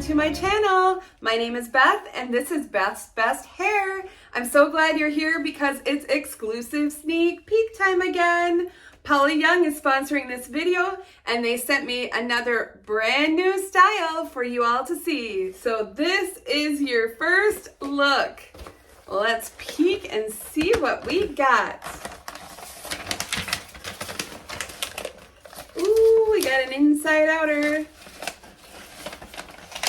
to my channel. My name is Beth and this is Beth's Best Hair. I'm so glad you're here because it's exclusive sneak peek time again. Paula is sponsoring this video and they sent me another brand new style for you all to see. So this is your first look. Let's peek and see what we got. Ooh, we got an inside outer.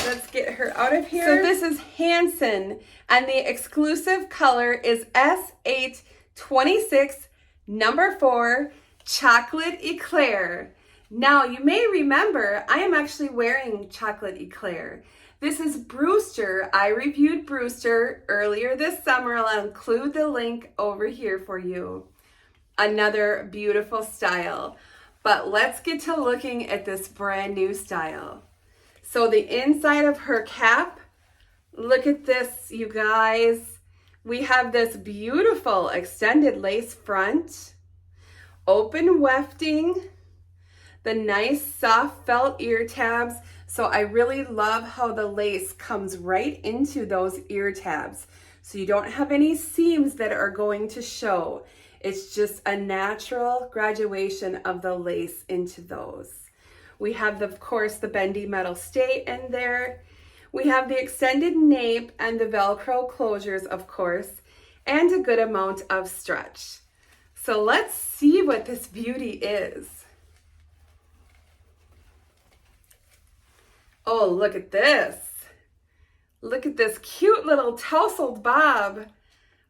Let's get her out of here. So this is HANSON and the exclusive color is S826 number 4 Chocolate Eclair. Now you may remember I am actually wearing Chocolate Eclair. This is Brewster. I reviewed Brewster earlier this summer. I'll include the link over here for you. Another beautiful style. But let's get to looking at this brand new style. So the inside of her cap, look at this, you guys. We have this beautiful extended lace front, open wefting, the nice soft felt ear tabs. So I really love how the lace comes right into those ear tabs. So you don't have any seams that are going to show. It's just a natural graduation of the lace into those. We have, of course, the bendy metal stay in there. We have the extended nape and the Velcro closures, of course, and a good amount of stretch. So let's see what this beauty is. Oh, look at this. Look at this cute little tousled bob.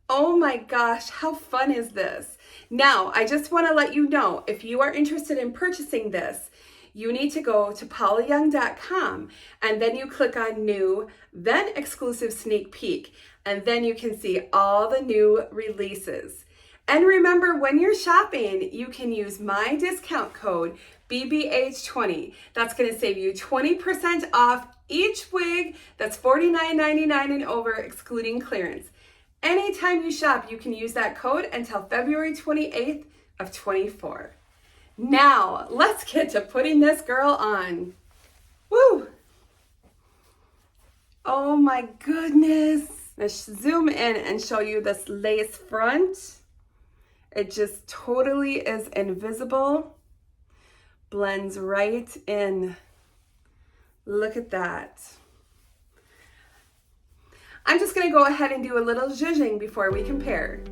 Oh my gosh, how fun is this? Now, I just want to let you know, if you are interested in purchasing this, you need to go to paulayoung.com and then you click on new, then exclusive sneak peek, and then you can see all the new releases. And remember, when you're shopping, you can use my discount code BBH20. That's going to save you 20% off each wig. That's $49.99 and over, excluding clearance. Anytime you shop, you can use that code until February 28th of 24. Now, let's get to putting this girl on. Woo! Oh my goodness. Let's zoom in and show you this lace front. It just totally is invisible. Blends right in. Look at that. I'm just going to go ahead and do a little zhuzhing before we compare.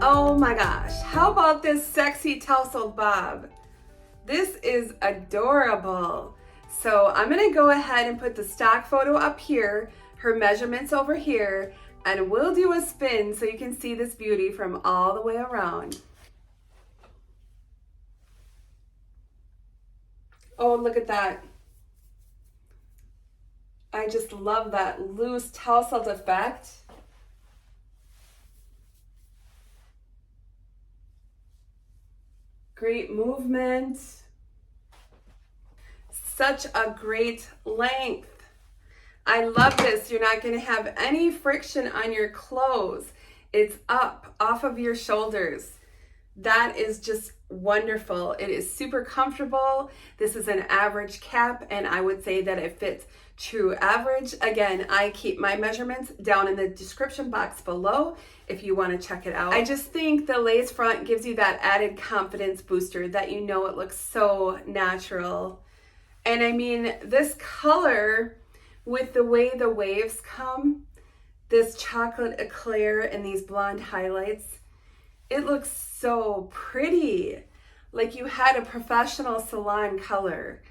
Oh my gosh, how about this sexy tousled bob? This is adorable. So I'm gonna go ahead and put the stock photo up here, her measurements over here, and we'll do a spin so you can see this beauty from all the way around. Oh, look at that. I just love that loose tousled effect. Great movement. Such a great length. I love this. You're not going to have any friction on your clothes. It's up off of your shoulders. That is just wonderful. It is super comfortable. This is an average cap and I would say that it fits true average. Again, I keep my measurements down in the description box below if you want to check it out. I just think the lace front gives you that added confidence booster that you know it looks so natural. And I mean, this color with the way the waves come, this chocolate eclair and these blonde highlights, it looks so pretty. Like you had a professional salon color.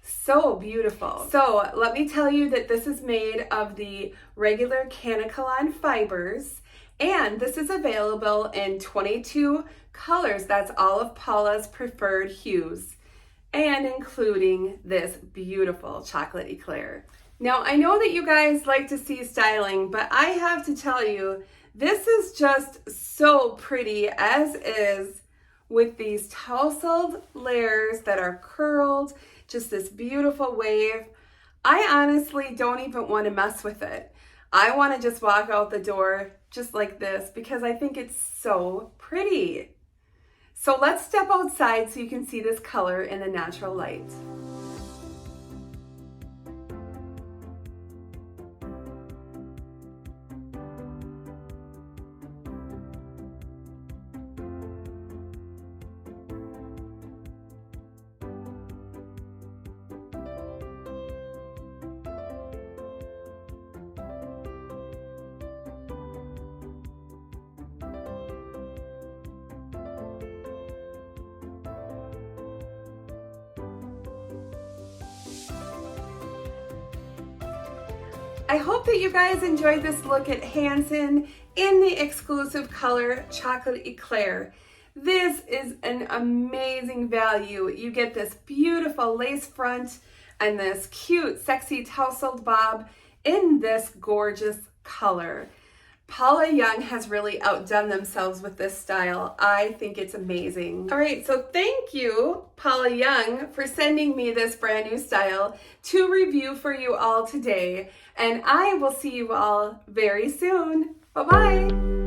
So beautiful. So let me tell you that this is made of the regular Canacolon fibers And this is available in 22 colors. That's all of Paula's preferred hues, and including this beautiful chocolate eclair. Now, I know that you guys like to see styling, but I have to tell you, this is just so pretty as is, with these tousled layers that are curled, just this beautiful wave. I honestly don't even want to mess with it. I want to just walk out the door just like this because I think it's so pretty. So let's step outside so you can see this color in the natural light. I hope that you guys enjoyed this look at HANSON in the exclusive color Chocolate Eclair. This is an amazing value. You get this beautiful lace front and this cute, sexy tousled bob in this gorgeous color. Paula Young has really outdone themselves with this style. I think it's amazing. All right, so thank you, Paula Young, for sending me this brand new style to review for you all today. And I will see you all very soon. Bye-bye.